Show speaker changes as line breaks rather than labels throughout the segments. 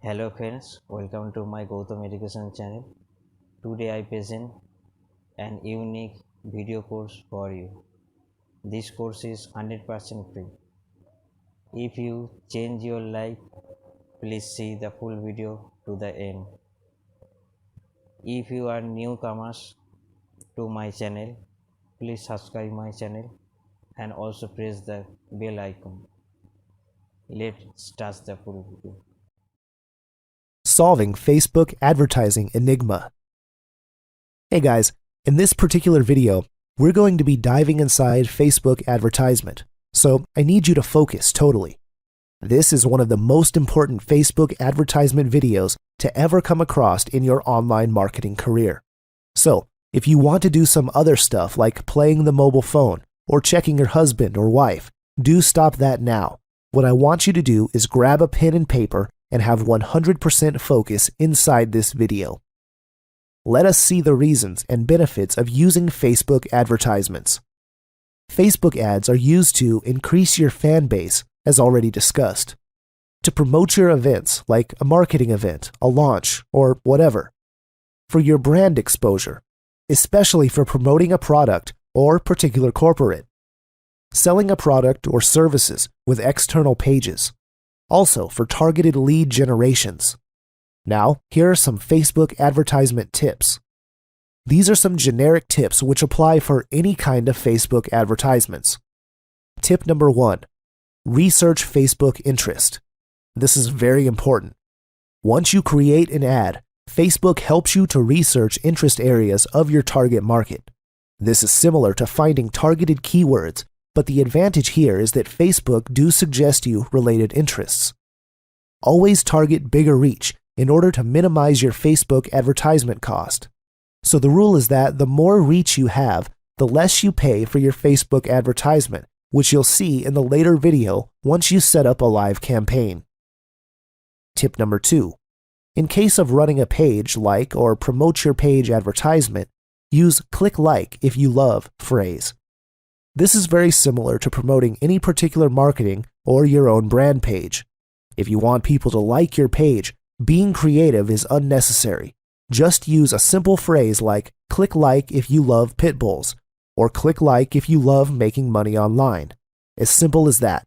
Hello friends, welcome to my Gautam Education channel. Today I present an unique video course for you. This course is 100% free. If you change your life, please see the full video to the end. If you are newcomers to my channel, please subscribe my channel and also press the bell icon. Let's start the full video.
Solving Facebook Advertising Enigma. Hey guys, in this particular video, we're going to be diving inside Facebook advertisement, so I need you to focus totally. This is one of the most important Facebook advertisement videos to ever come across in your online marketing career. So, if you want to do some other stuff like playing the mobile phone or checking your husband or wife, do stop that now. What I want you to do is grab a pen and paper and have 100% focus inside this video. Let us see the reasons and benefits of using Facebook advertisements. Facebook ads are used to increase your fan base, as already discussed, to promote your events like a marketing event, a launch, or whatever, for your brand exposure, especially for promoting a product or particular corporate, selling a product or services with external pages, also for targeted lead generations. Now, here are some Facebook advertisement tips. These are some generic tips which apply for any kind of Facebook advertisements. Tip number 1. Research Facebook interest. This is very important. Once you create an ad, Facebook helps you to research interest areas of your target market. This is similar to finding targeted keywords, but the advantage here is that Facebook do suggest you related interests. Always target bigger reach in order to minimize your Facebook advertisement cost. So the rule is that the more reach you have, the less you pay for your Facebook advertisement, which you'll see in the later video once you set up a live campaign. Tip number 2. In case of running a page like or promote your page advertisement, use "click like if you love" phrase. This is very similar to promoting any particular marketing or your own brand page. If you want people to like your page, being creative is unnecessary. Just use a simple phrase like "click like if you love pit bulls" or "click like if you love making money online." As simple as that.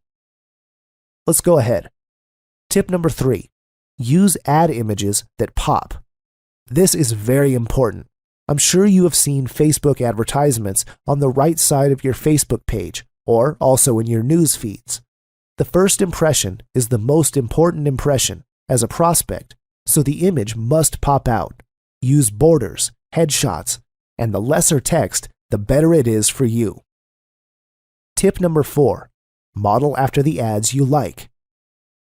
Let's go ahead. Tip number 3. Use ad images that pop. This is very important. I'm sure you have seen Facebook advertisements on the right side of your Facebook page or also in your news feeds. The first impression is the most important impression as a prospect, so the image must pop out. Use borders, headshots, and the lesser text, the better it is for you. Tip number 4. Model after the ads you like.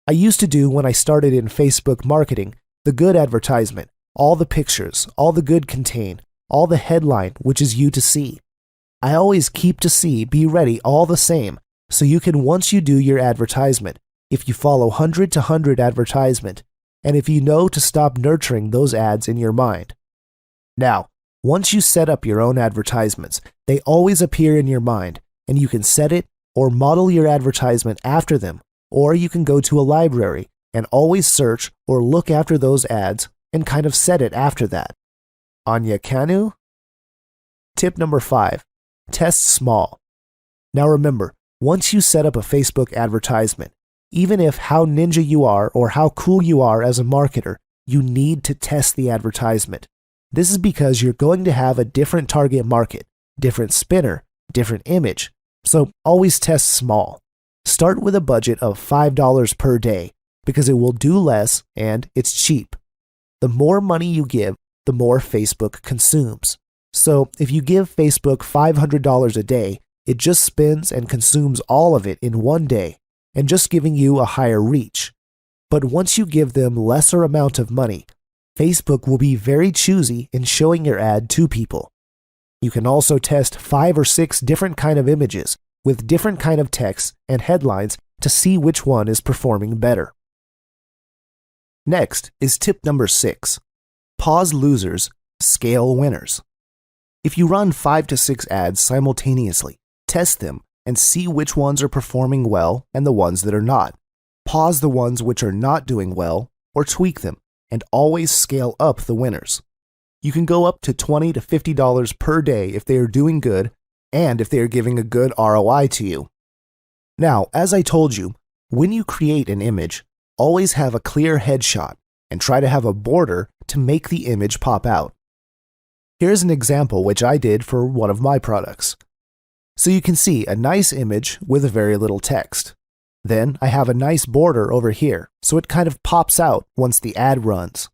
I used to do when I started in Facebook marketing the good advertisement, all the pictures, all the good contain, all the headline, which is you to see. I always keep to see, be ready all the same, so you can once you do your advertisement, if you follow 100 to 100 advertisement, and if you know to stop nurturing those ads in your mind. Now, once you set up your own advertisements, they always appear in your mind, and you can set it or model your advertisement after them, or you can go to a library and always search or look after those ads and kind of set it after that. Anya Kanu? Tip number 5. Test small. Now remember, once you set up a Facebook advertisement, even if how ninja you are or how cool you are as a marketer, you need to test the advertisement. This is because you're going to have a different target market, different spinner, different image, so always test small. Start with a budget of $5 per day because it will do less and it's cheap. The more money you give, the more Facebook consumes. So if you give Facebook $500 a day, it just spends and consumes all of it in one day and just giving you a higher reach. But once you give them lesser amount of money, Facebook will be very choosy in showing your ad to people. You can also test 5 or 6 different kind of images with different kind of text and headlines to see which one is performing better. Next is tip number 6. Pause losers, scale winners. If you run 5 to 6 ads simultaneously, test them and see which ones are performing well and the ones that are not. Pause the ones which are not doing well or tweak them, and always scale up the winners. You can go up to $20 to $50 per day if they are doing good and if they are giving a good ROI to you. Now, as I told you, when you create an image, always have a clear headshot and try to have a border to make the image pop out. Here's an example which I did for one of my products. So you can see a nice image with very little text. Then I have a nice border over here, so it kind of pops out once the ad runs.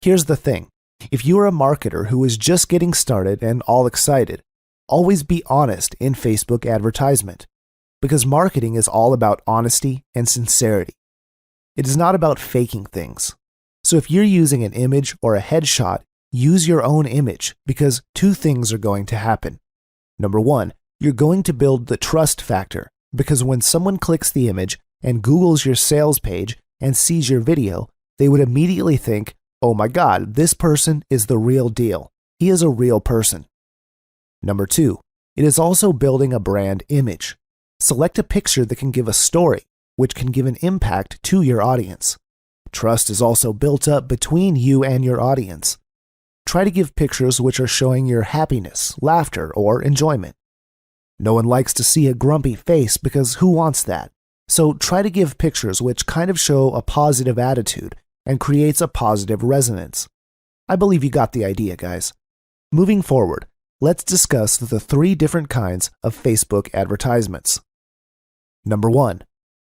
Here's the thing. If you are a marketer who is just getting started and all excited, always be honest in Facebook advertisement, because marketing is all about honesty and sincerity. It is not about faking things. So if you're using an image or a headshot, use your own image, because two things are going to happen. Number one, you're going to build the trust factor, because when someone clicks the image and Googles your sales page and sees your video, they would immediately think, oh my God, this person is the real deal. He is a real person. Number two, it is also building a brand image. Select a picture that can give a story, which can give an impact to your audience. Trust is also built up between you and your audience. Try to give pictures which are showing your happiness, laughter, or enjoyment. No one likes to see a grumpy face because who wants that? So try to give pictures which kind of show a positive attitude and creates a positive resonance. I believe you got the idea, guys. Moving forward, let's discuss the 3 different kinds of Facebook advertisements. Number 1,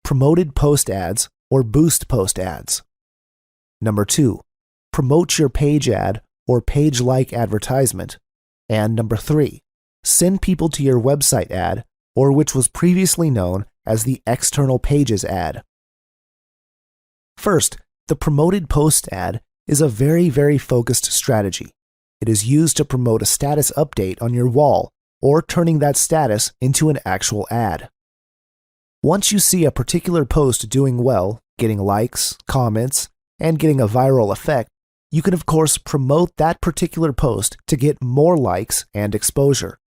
promoted post ads or boost post ads. Number 2, promote your page ad or page-like advertisement. And number 3, send people to your website ad, or which was previously known as the external pages ad. First, the promoted post ad is a very focused strategy. It is used to promote a status update on your wall or turning that status into an actual ad. Once you see a particular post doing well, getting likes, comments, and getting a viral effect, you can of course promote that particular post to get more likes and exposure.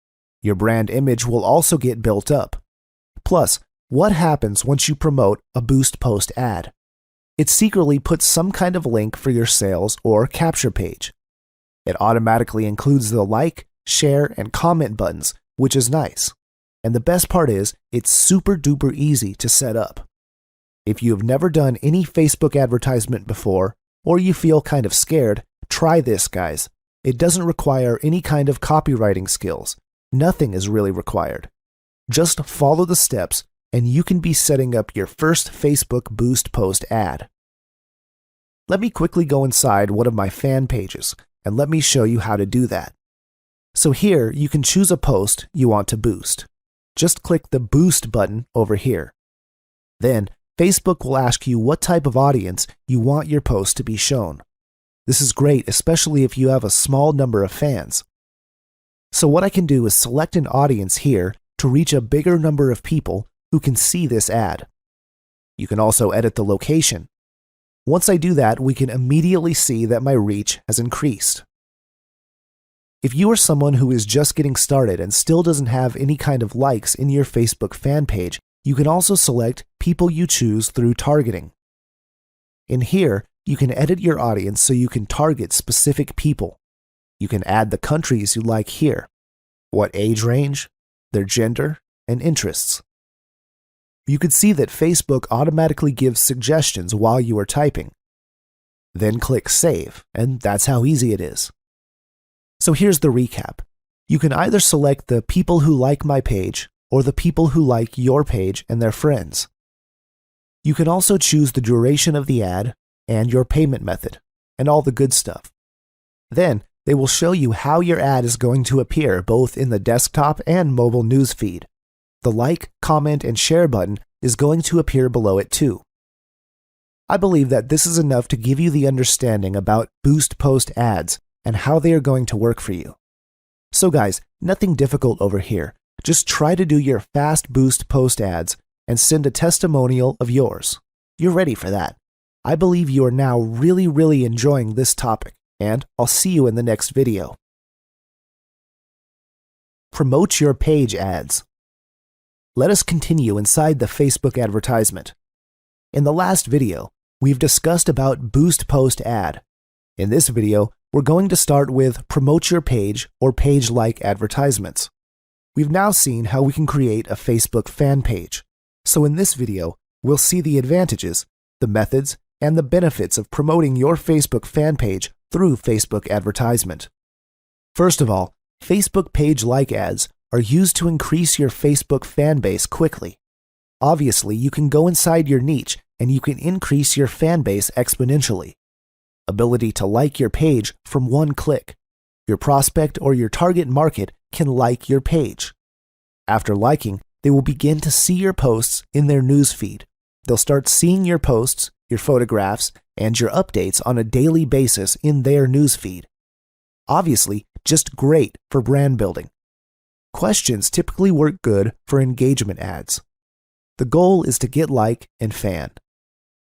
Your brand image will also get built up. Plus, what happens once you promote a boost post ad? It secretly puts some kind of link for your sales or capture page. It automatically includes the like, share, and comment buttons, which is nice. And the best part is, it's super duper easy to set up. If you have never done any Facebook advertisement before, or you feel kind of scared, try this, guys. It doesn't require any kind of copywriting skills. Nothing is really required. Just follow the steps and you can be setting up your first Facebook boost post ad. Let me quickly go inside one of my fan pages and let me show you how to do that. So here you can choose a post you want to boost. Just click the boost button over here. Then Facebook will ask you what type of audience you want your post to be shown. This is great, especially if you have a small number of fans. So what I can do is select an audience here to reach a bigger number of people who can see this ad. You can also edit the location. Once I do that, we can immediately see that my reach has increased. If you are someone who is just getting started and still doesn't have any kind of likes in your Facebook fan page, you can also select people you choose through targeting. In here, you can edit your audience so you can target specific people. You can add the countries you like here, what age range, their gender, and interests. You can see that Facebook automatically gives suggestions while you are typing. Then click Save, and that's how easy it is. So here's the recap. You can either select the people who like my page or the people who like your page and their friends. You can also choose the duration of the ad and your payment method, and all the good stuff. Then, they will show you how your ad is going to appear both in the desktop and mobile newsfeed. The like, comment, and share button is going to appear below it too. I believe that this is enough to give you the understanding about boost post ads and how they are going to work for you. So guys, nothing difficult over here. Just try to do your fast boost post ads and send a testimonial of yours. You're ready for that. I believe you are now really enjoying this topic, and I'll see you in the next video. Promote your page ads. Let us continue inside the Facebook advertisement. In the last video, we've discussed about Boost Post Ad. In this video, we're going to start with Promote Your Page or Page-like advertisements. We've now seen how we can create a Facebook fan page. So in this video, we'll see the advantages, the methods, and the benefits of promoting your Facebook fan page through Facebook advertisement. First of all, Facebook page-like ads are used to increase your Facebook fan base quickly. Obviously, you can go inside your niche and you can increase your fan base exponentially. Ability to like your page from one click. Your prospect or your target market can like your page. After liking, they will begin to see your posts in their newsfeed. They'll start seeing your posts, your photographs, and your updates on a daily basis in their newsfeed. Obviously, just great for brand building. Questions typically work good for engagement ads. The goal is to get like and fan.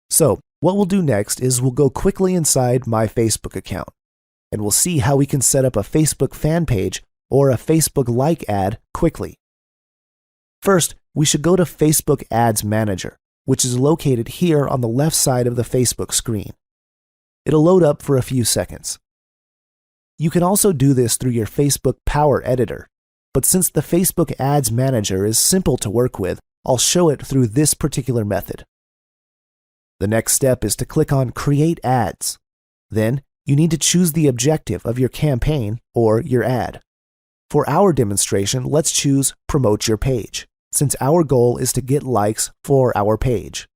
So, what we'll do next is we'll go quickly inside my Facebook account, and we'll see how we can set up a Facebook fan page or a Facebook like ad quickly. First, we should go to Facebook Ads Manager, which is located here on the left side of the Facebook screen. It'll load up for a few seconds. You can also do this through your Facebook Power Editor, but since the Facebook Ads Manager is simple to work with, I'll show it through this particular method. The next step is to click on Create Ads. Then, you need to choose the objective of your campaign or your ad. For our demonstration, let's choose Promote Your Page, since our goal is to get likes for our page.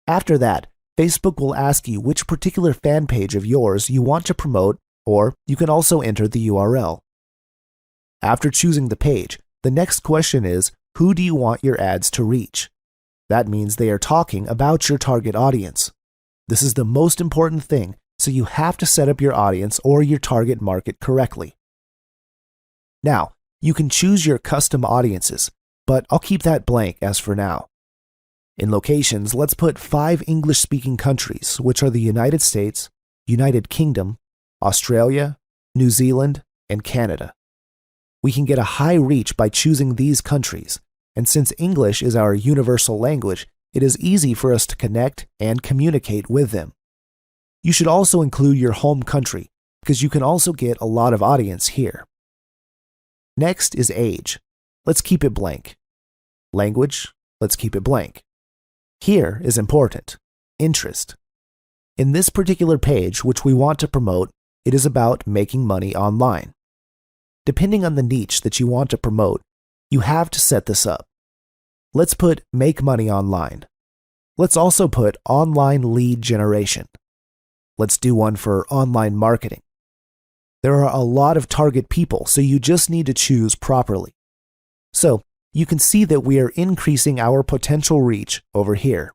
After that, Facebook will ask you which particular fan page of yours you want to promote, or you can also enter the URL. After choosing the page, the next question is, who do you want your ads to reach? That means they are talking about your target audience. This is the most important thing, so you have to set up your audience or your target market correctly. Now, you can choose your custom audiences, but I'll keep that blank as for now. In locations, let's put 5 English-speaking countries, which are the United States, United Kingdom, Australia, New Zealand, and Canada. We can get a high reach by choosing these countries, and since English is our universal language, it is easy for us to connect and communicate with them. You should also include your home country, because you can also get a lot of audience here. Next is age. Let's keep it blank. Language, let's keep it blank. Here is important. Interest. In this particular page, which we want to promote, it is about making money online. Depending on the niche that you want to promote, you have to set this up. Let's put Make Money Online. Let's also put Online Lead Generation. Let's do one for Online Marketing. There are a lot of target people, so you just need to choose properly. So, you can see that we are increasing our potential reach over here.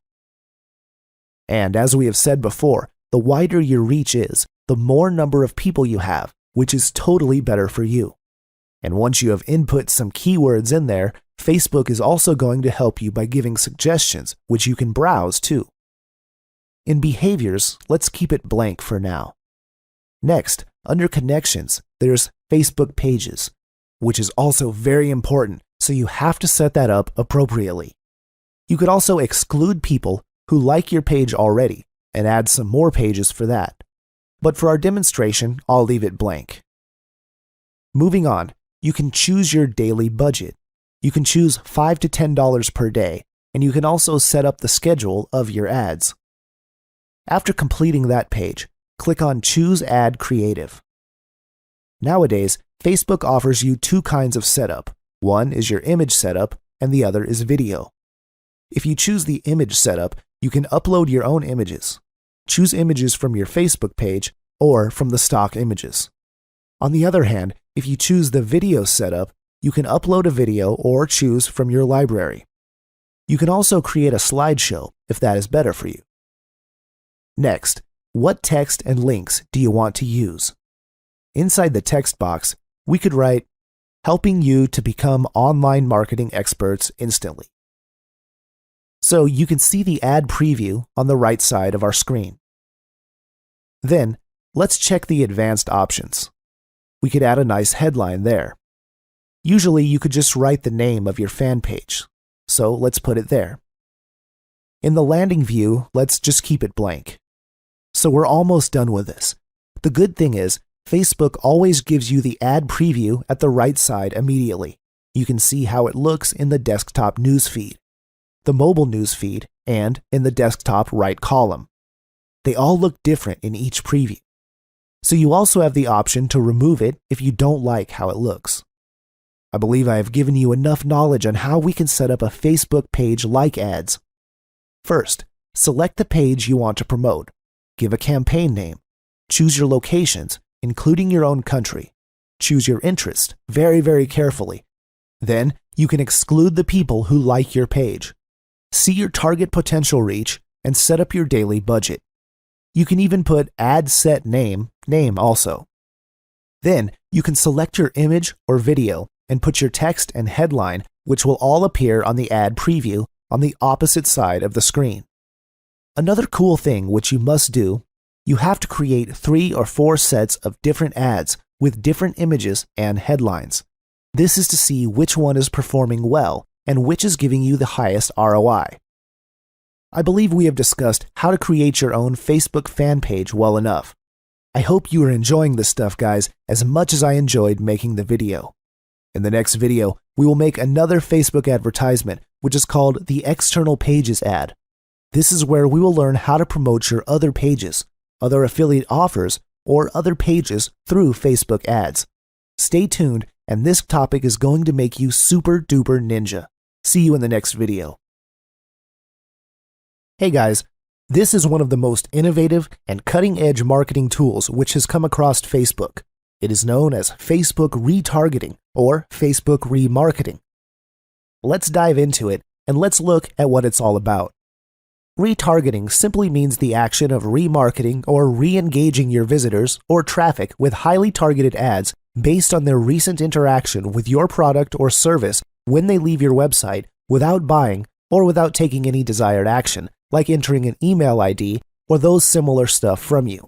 And as we have said before, the wider your reach is, the more number of people you have, which is totally better for you. And once you have input some keywords in there, Facebook is also going to help you by giving suggestions, which you can browse too. In behaviors, let's keep it blank for now. Next, under connections, there's Facebook Pages, which is also very important, so you have to set that up appropriately. You could also exclude people who like your page already and add some more pages for that. But for our demonstration, I'll leave it blank. Moving on, you can choose your daily budget. You can choose $5 to $10 per day, and you can also set up the schedule of your ads. After completing that page, click on Choose Ad Creative. Nowadays, Facebook offers you 2 kinds of setup. One is your image setup, and the other is video. If you choose the image setup, you can upload your own images. Choose images from your Facebook page or from the stock images. On the other hand, if you choose the video setup, you can upload a video or choose from your library. You can also create a slideshow if that is better for you. Next, what text and links do you want to use? Inside the text box, we could write, helping you to become online marketing experts instantly. So you can see the ad preview on the right side of our screen. Then, let's check the advanced options. We could add a nice headline there. Usually you could just write the name of your fan page, so let's put it there. In the landing view, let's just keep it blank. So we're almost done with this. The good thing is, Facebook always gives you the ad preview at the right side immediately. You can see how it looks in the desktop newsfeed, the mobile newsfeed, and in the desktop right column. They all look different in each preview. So you also have the option to remove it if you don't like how it looks. I believe I have given you enough knowledge on how we can set up a Facebook page like ads. First, select the page you want to promote. Give a campaign name. Choose your locations, including your own country. Choose your interest very, very carefully. Then, you can exclude the people who like your page. See your target potential reach and set up your daily budget. You can even put ad set name also. Then, you can select your image or video and put your text and headline, which will all appear on the ad preview on the opposite side of the screen. Another cool thing which you must do, you have to create 3 or 4 sets of different ads with different images and headlines. This is to see which one is performing well and which is giving you the highest ROI. I believe we have discussed how to create your own Facebook fan page well enough. I hope you are enjoying this stuff, guys, as much as I enjoyed making the video. In the next video, we will make another Facebook advertisement, which is called the External Pages ad. This is where we will learn how to promote your other pages, other affiliate offers, or other pages through Facebook ads. Stay tuned, and this topic is going to make you super duper ninja. See you in the next video. Hey guys, this is one of the most innovative and cutting-edge marketing tools which has come across Facebook. It is known as Facebook retargeting or Facebook remarketing. Let's dive into it and let's look at what it's all about. Retargeting simply means the action of remarketing or re-engaging your visitors or traffic with highly targeted ads based on their recent interaction with your product or service when they leave your website without buying or without taking any desired action, like entering an email ID or those similar stuff from you.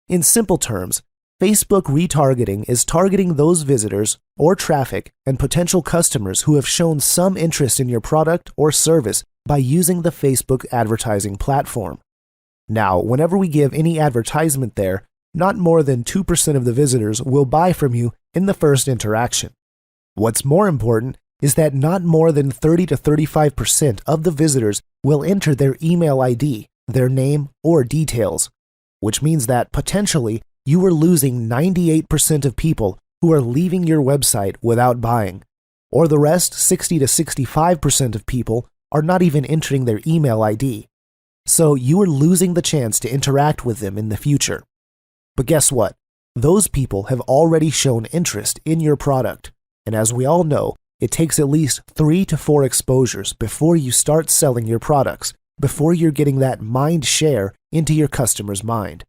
In simple terms, Facebook retargeting is targeting those visitors or traffic and potential customers who have shown some interest in your product or service by using the Facebook advertising platform. Now, whenever we give any advertisement there, not more than 2% of the visitors will buy from you in the first interaction. What's more important is that not more than 30 to 35% of the visitors will enter their email ID, their name, or details, which means that potentially you are losing 98% of people who are leaving your website without buying, or the rest, 60 to 65% of people, are not even entering their email ID. So you are losing the chance to interact with them in the future. But guess what? Those people have already shown interest in your product, and as we all know, it takes at least 3 to 4 exposures before you start selling your products, before you're getting that mind share into your customer's mind.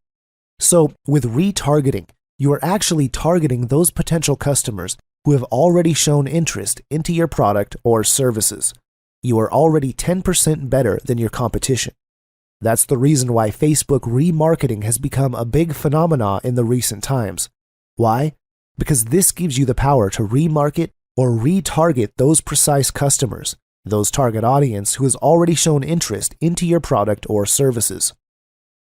So with retargeting, you are actually targeting those potential customers who have already shown interest into your product or services. You are already 10% better than your competition. That's the reason why Facebook remarketing has become a big phenomenon in the recent times. Why? Because this gives you the power to remarket or retarget those precise customers, those target audience who has already shown interest into your product or services.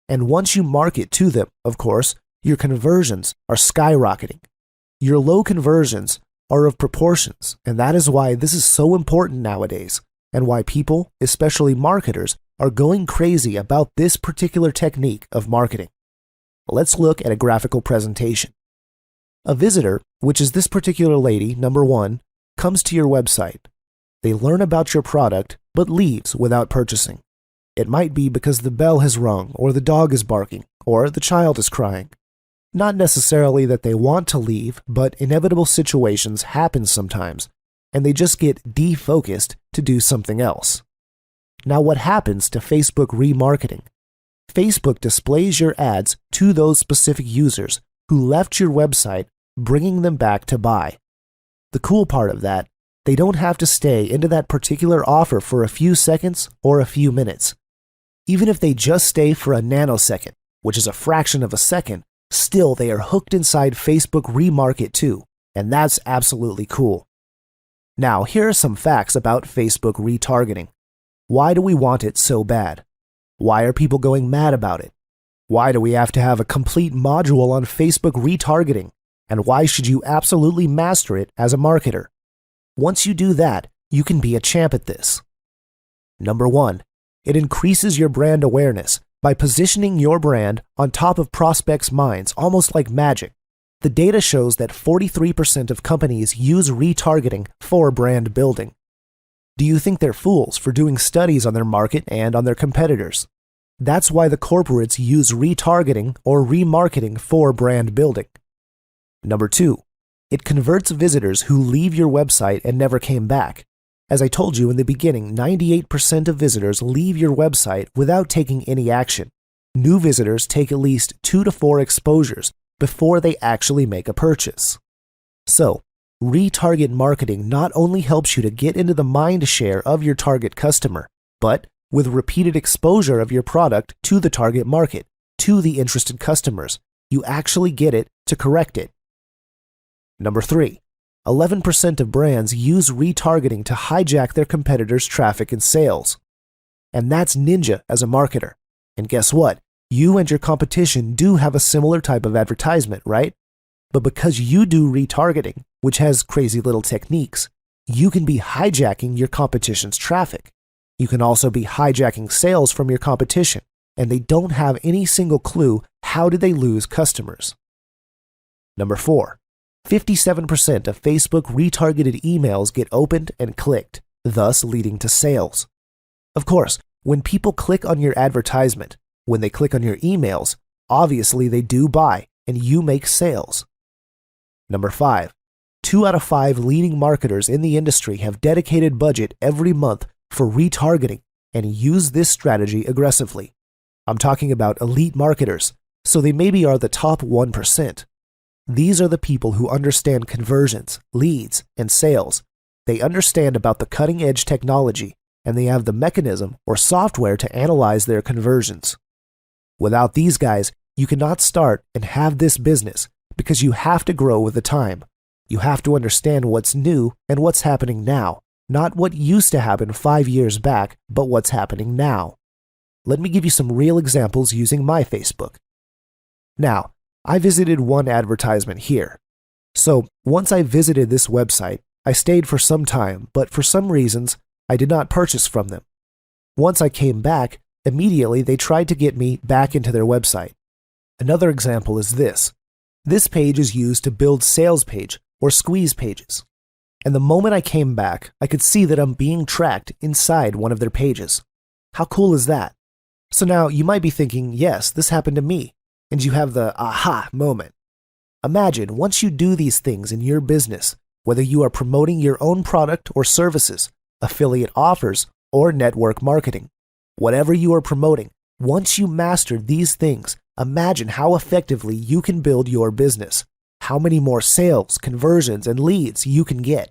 And once you market to them, of course, your conversions are skyrocketing. Your low conversions are of proportions, and that is why this is so important nowadays, and why people, especially marketers, are going crazy about this particular technique of marketing. Let's look at a graphical presentation. A visitor, which is this particular lady, number 1, comes to your website. They learn about your product, but leaves without purchasing. It might be because the bell has rung, or the dog is barking, or the child is crying. Not necessarily that they want to leave, but inevitable situations happen sometimes, and they just get defocused to do something else. Now, what happens to Facebook remarketing? Facebook displays your ads to those specific users who left your website, bringing them back to buy. The cool part of that, they don't have to stay into that particular offer for a few seconds or a few minutes. Even if they just stay for a nanosecond, which is a fraction of a second, still they are hooked inside Facebook Remarket too, and that's absolutely cool. Now, here are some facts about Facebook retargeting. Why do we want it so bad? Why are people going mad about it? Why do we have to have a complete module on Facebook retargeting? And why should you absolutely master it as a marketer? Once you do that, you can be a champ at this. Number 1, it increases your brand awareness by positioning your brand on top of prospects' minds almost like magic. The data shows that 43% of companies use retargeting for brand building. Do you think they're fools for doing studies on their market and on their competitors? That's why the corporates use retargeting or remarketing for brand building. Number 2, it converts visitors who leave your website and never came back. As I told you in the beginning, 98% of visitors leave your website without taking any action. New visitors take at least 2 to 4 exposures before they actually make a purchase. So, retarget marketing not only helps you to get into the mind share of your target customer, but with repeated exposure of your product to the target market, to the interested customers, you actually get it to correct it. Number 3, 11% of brands use retargeting to hijack their competitors' traffic and sales. And that's ninja as a marketer. And guess what? You and your competition do have a similar type of advertisement, right? But because you do retargeting, which has crazy little techniques, you can be hijacking your competition's traffic. You can also be hijacking sales from your competition, and they don't have any single clue how did they lose customers. Number 4, 57% of Facebook retargeted emails get opened and clicked, thus leading to sales. Of course, when people click on your advertisement, when they click on your emails, obviously they do buy and you make sales. Number 5, 2 out of 5 leading marketers in the industry have dedicated budget every month for retargeting and use this strategy aggressively. I'm talking about elite marketers, so they maybe are the top 1%. These are the people who understand conversions, leads, and sales. They understand about the cutting-edge technology, and they have the mechanism or software to analyze their conversions. Without these guys, you cannot start and have this business because you have to grow with the time. You have to understand what's new and what's happening now, not what used to happen 5 years back, but what's happening now. Let me give you some real examples using my Facebook. Now, I visited one advertisement here. So once I visited this website, I stayed for some time, but for some reasons, I did not purchase from them. Once I came back, immediately they tried to get me back into their website. Another example is this. This page is used to build sales page or squeeze pages. And the moment I came back, I could see that I'm being tracked inside one of their pages. How cool is that? So now you might be thinking, yes, this happened to me, and you have the aha moment. Imagine once you do these things in your business, whether you are promoting your own product or services, affiliate offers, or network marketing. Whatever you are promoting, once you master these things, imagine how effectively you can build your business, how many more sales, conversions, and leads you can get.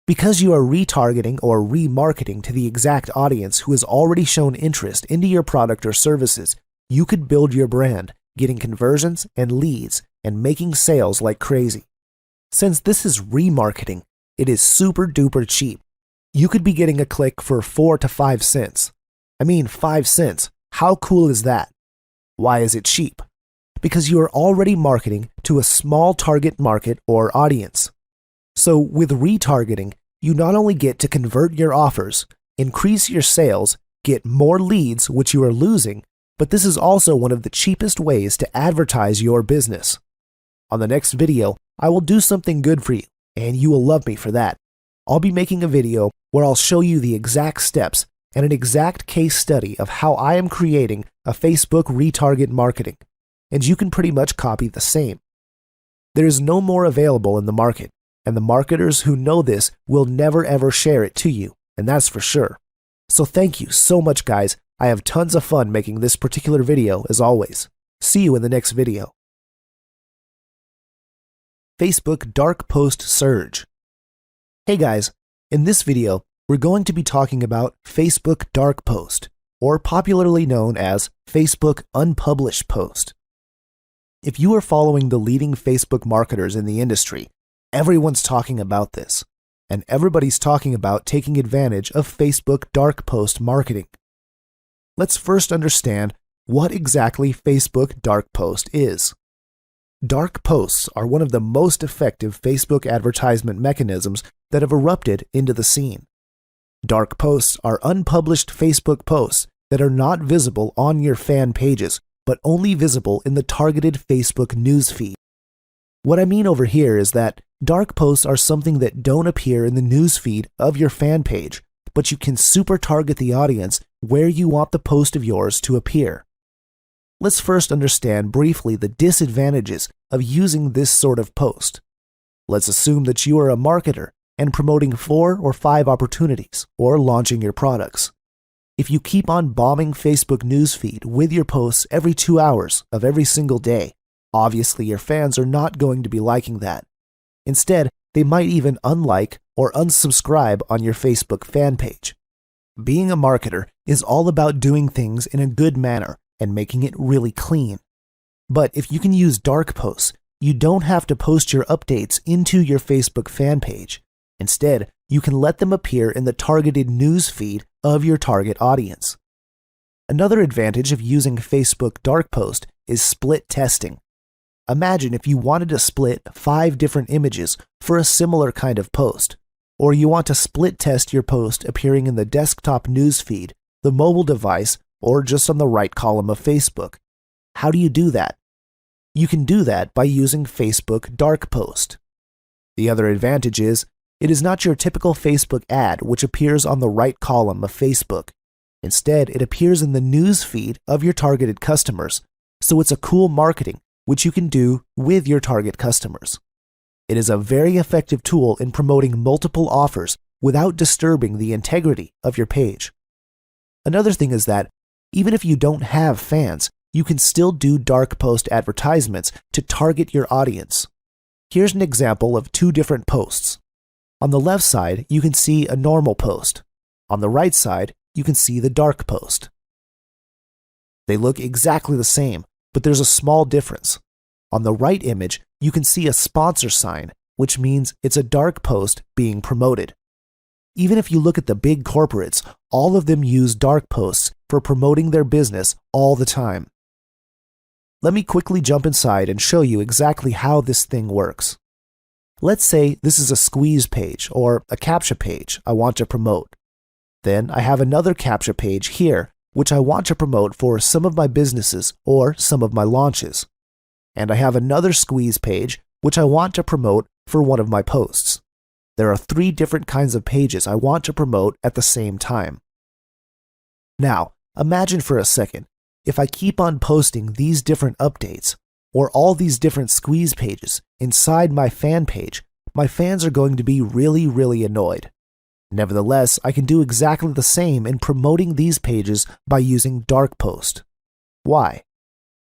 Because you are retargeting or remarketing to the exact audience who has already shown interest into your product or services, you could build your brand, getting conversions and leads and making sales like crazy. Since this is remarketing, it is super duper cheap. You could be getting a click for 4 to 5 cents. I mean 5 cents. How cool is that? Why is it cheap? Because you are already marketing to a small target market or audience. So with retargeting, you not only get to convert your offers, increase your sales, get more leads which you are losing, but this is also one of the cheapest ways to advertise your business. On the next video, I will do something good for you, and you will love me for that. I'll be making a video where I'll show you the exact steps and an exact case study of how I am creating a Facebook retarget marketing, and you can pretty much copy the same. There is no more available in the market, and the marketers who know this will never ever share it to you, and that's for sure. So thank you so much, guys. I have tons of fun making this particular video as always. See you in the next video. Facebook Dark Post Surge. Hey guys, in this video, we're going to be talking about Facebook Dark Post, or popularly known as Facebook Unpublished Post. If you are following the leading Facebook marketers in the industry, everyone's talking about this. and everybody's talking about taking advantage of Facebook dark post marketing. Let's first understand what exactly Facebook dark post is. Dark posts are one of the most effective Facebook advertisement mechanisms that have erupted into the scene. Dark posts are unpublished Facebook posts that are not visible on your fan pages, but only visible in the targeted Facebook newsfeed. What I mean over here is that dark posts are something that don't appear in the newsfeed of your fan page, but you can super target the audience where you want the post of yours to appear. Let's first understand briefly the disadvantages of using this sort of post. Let's assume that you are a marketer and promoting 4 or 5 opportunities or launching your products. If you keep on bombing Facebook newsfeed with your posts every 2 hours of every single day, obviously your fans are not going to be liking that. Instead, they might even unlike or unsubscribe on your Facebook fan page. Being a marketer is all about doing things in a good manner and making it really clean. But if you can use dark posts, you don't have to post your updates into your Facebook fan page. Instead, you can let them appear in the targeted news feed of your target audience. Another advantage of using Facebook dark post is split testing. Imagine if you wanted to split 5 different images for a similar kind of post, or you want to split test your post appearing in the desktop news feed, the mobile device, or just on the right column of Facebook. How do you do that? You can do that by using Facebook dark post. The other advantage is, it is not your typical Facebook ad which appears on the right column of Facebook. Instead, it appears in the news feed of your targeted customers, so it's a cool marketing which you can do with your target customers. It is a very effective tool in promoting multiple offers without disturbing the integrity of your page. Another thing is that even if you don't have fans, you can still do dark post advertisements to target your audience. Here's an example of 2 different posts. On the left side, you can see a normal post. On the right side, you can see the dark post. They look exactly the same, but there's a small difference. On the right image, you can see a sponsor sign, which means it's a dark post being promoted. Even if you look at the big corporates, all of them use dark posts for promoting their business all the time. Let me quickly jump inside and show you exactly how this thing works. Let's say this is a squeeze page or a CAPTCHA page I want to promote. Then I have another CAPTCHA page here which I want to promote for some of my businesses or some of my launches. And I have another squeeze page which I want to promote for one of my posts. There are 3 different kinds of pages I want to promote at the same time. Now, imagine for a second, if I keep on posting these different updates, or all these different squeeze pages inside my fan page, my fans are going to be really annoyed. Nevertheless, I can do exactly the same in promoting these pages by using dark post. Why?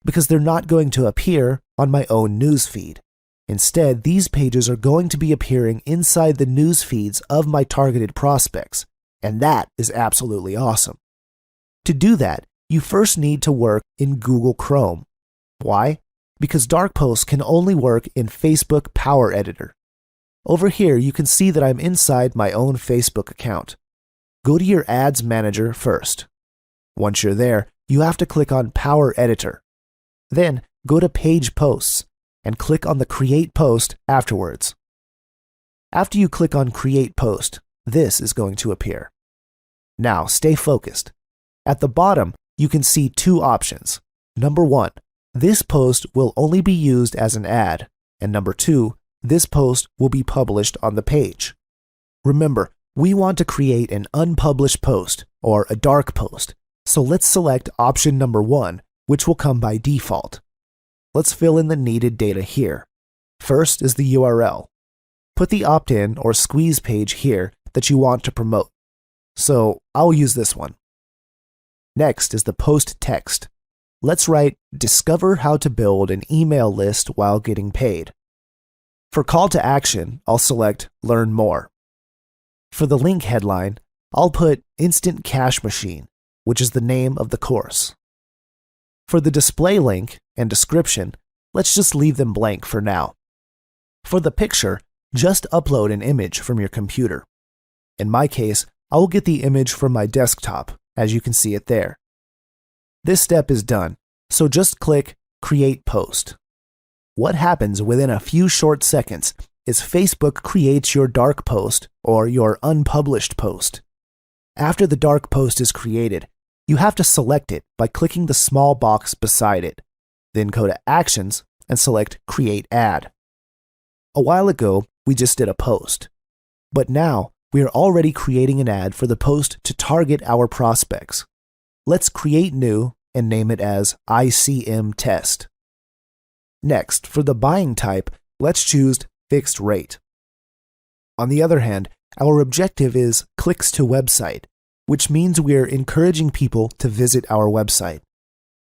Because they're not going to appear on my own news feed. Instead, these pages are going to be appearing inside the news feeds of my targeted prospects, and that is absolutely awesome. To do that, you first need to work in Google Chrome. Why? Because dark posts can only work in Facebook Power Editor. Over here, you can see that I'm inside my own Facebook account. Go to your Ads Manager first. Once you're there, you have to click on Power Editor. Then, go to Page Posts and click on the Create Post afterwards. After you click on Create Post, this is going to appear. Now, stay focused. At the bottom, you can see 2 options. Number 1, this post will only be used as an ad, and number 2, this post will be published on the page. Remember, we want to create an unpublished post, or a dark post, so let's select option number 1, which will come by default. Let's fill in the needed data here. First is the URL. Put the opt-in or squeeze page here that you want to promote. So I'll use this one. Next is the post text. Let's write, "Discover how to build an email list while getting paid." For call to action, I'll select Learn More. For the link headline, I'll put Instant Cash Machine, which is the name of the course. For the display link and description, let's just leave them blank for now. For the picture, just upload an image from your computer. In my case, I will get the image from my desktop, as you can see it there. This step is done, so just click Create Post. What happens within a few short seconds is Facebook creates your dark post or your unpublished post. After the dark post is created, you have to select it by clicking the small box beside it. Then go to Actions and select Create Ad. A while ago, we just did a post. But now, we are already creating an ad for the post to target our prospects. Let's create new and name it as ICM Test. Next, for the buying type, let's choose Fixed Rate. On the other hand, our objective is clicks to website, which means we're encouraging people to visit our website.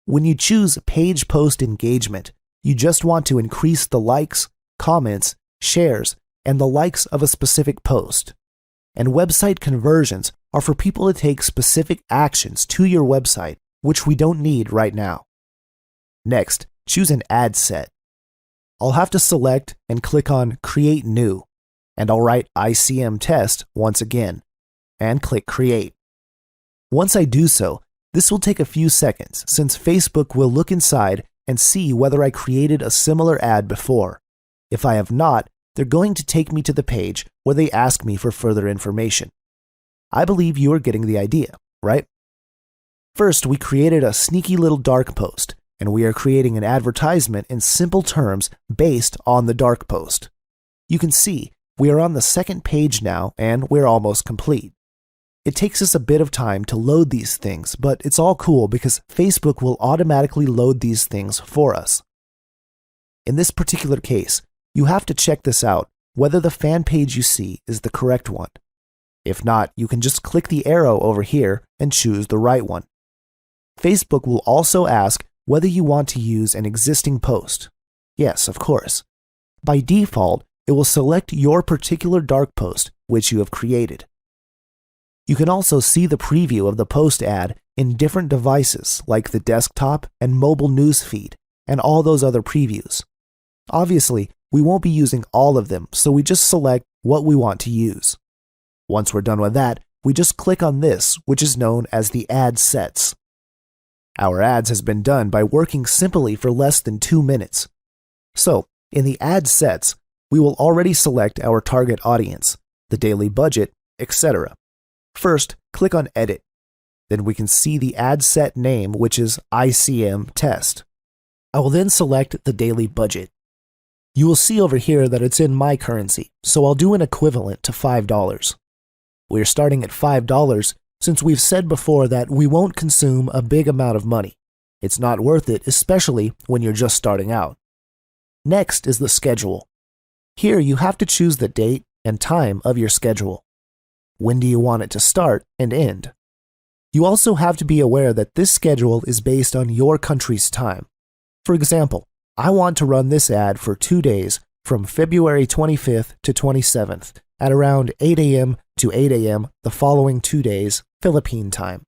When you choose Page Post Engagement, you just want to increase the likes, comments, shares, and the likes of a specific post. And website conversions are for people to take specific actions to your website, which we don't need right now. Next, choose an ad set. I'll have to select and click on Create New, and I'll write ICM Test once again, and click Create. Once I do so, this will take a few seconds since Facebook will look inside and see whether I created a similar ad before. If I have not, they're going to take me to the page where they ask me for further information. I believe you are getting the idea, right? First, we created a sneaky little dark post, and we are creating an advertisement in simple terms based on the dark post. You can see we are on the second page now, and we're almost complete. It takes us a bit of time to load these things, but it's all cool because Facebook will automatically load these things for us. In this particular case, you have to check this out, whether the fan page you see is the correct one. If not, you can just click the arrow over here and choose the right one. Facebook will also ask whether you want to use an existing post. Yes, of course. By default, it will select your particular dark post which you have created. You can also see the preview of the post ad in different devices like the desktop and mobile news feed and all those other previews. Obviously, we won't be using all of them, so we just select what we want to use. Once we're done with that, we just click on this, which is known as the ad sets. Our ads has been done by working simply for less than 2 minutes. So, in the ad sets, we will already select our target audience, the daily budget, etc. First, click on Edit. Then we can see the ad set name, which is ICM Test. I will then select the daily budget. You will see over here that it's in my currency, so I'll do an equivalent to $5. We're starting at $5 since we've said before that we won't consume a big amount of money. It's not worth it, especially when you're just starting out. Next is the schedule. Here you have to choose the date and time of your schedule. When do you want it to start and end? You also have to be aware that this schedule is based on your country's time. For example, I want to run this ad for 2 days from February 25th to 27th at around 8 a.m. to 8 a.m. the following 2 days, Philippine time.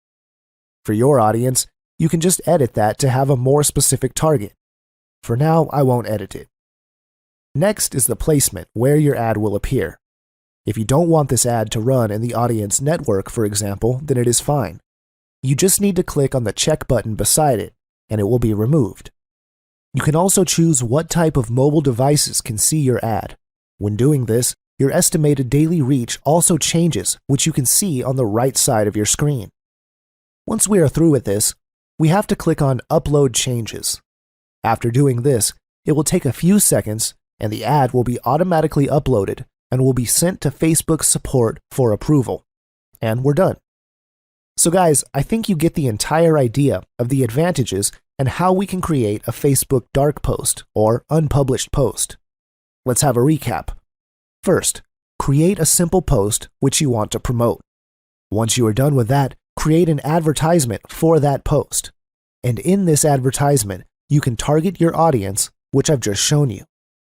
For your audience, you can just edit that to have a more specific target. For now, I won't edit it. Next is the placement, where your ad will appear. If you don't want this ad to run in the audience network, for example, then it is fine. You just need to click on the check button beside it, and it will be removed. You can also choose what type of mobile devices can see your ad. When doing this, your estimated daily reach also changes, which you can see on the right side of your screen. Once we are through with this, we have to click on Upload Changes. After doing this, it will take a few seconds, and the ad will be automatically uploaded and will be sent to Facebook support for approval. And we're done. So guys, I think you get the entire idea of the advantages and how we can create a Facebook dark post or unpublished post. Let's have a recap. First, create a simple post which you want to promote. Once you are done with that, create an advertisement for that post. And in this advertisement, you can target your audience, which I've just shown you.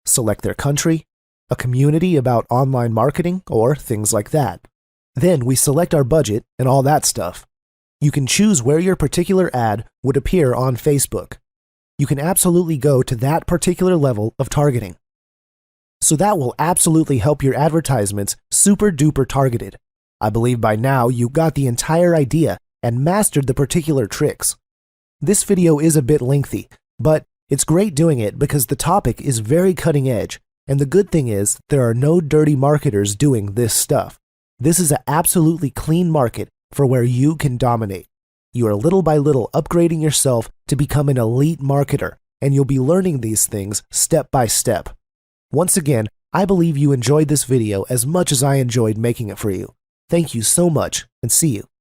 Select their country, a community about online marketing, or things like that. Then we select our budget and all that stuff. You can choose where your particular ad would appear on Facebook. You can absolutely go to that particular level of targeting. so that will absolutely help your advertisements super duper targeted. I believe by now you got the entire idea and mastered the particular tricks. This video is a bit lengthy, but it's great doing it because the topic is very cutting edge, and the good thing is there are no dirty marketers doing this stuff. This is an absolutely clean market for where you can dominate. You are little by little upgrading yourself to become an elite marketer, and you'll be learning these things step by step. Once again, I believe you enjoyed this video as much as I enjoyed making it for you. Thank you so much, and see you.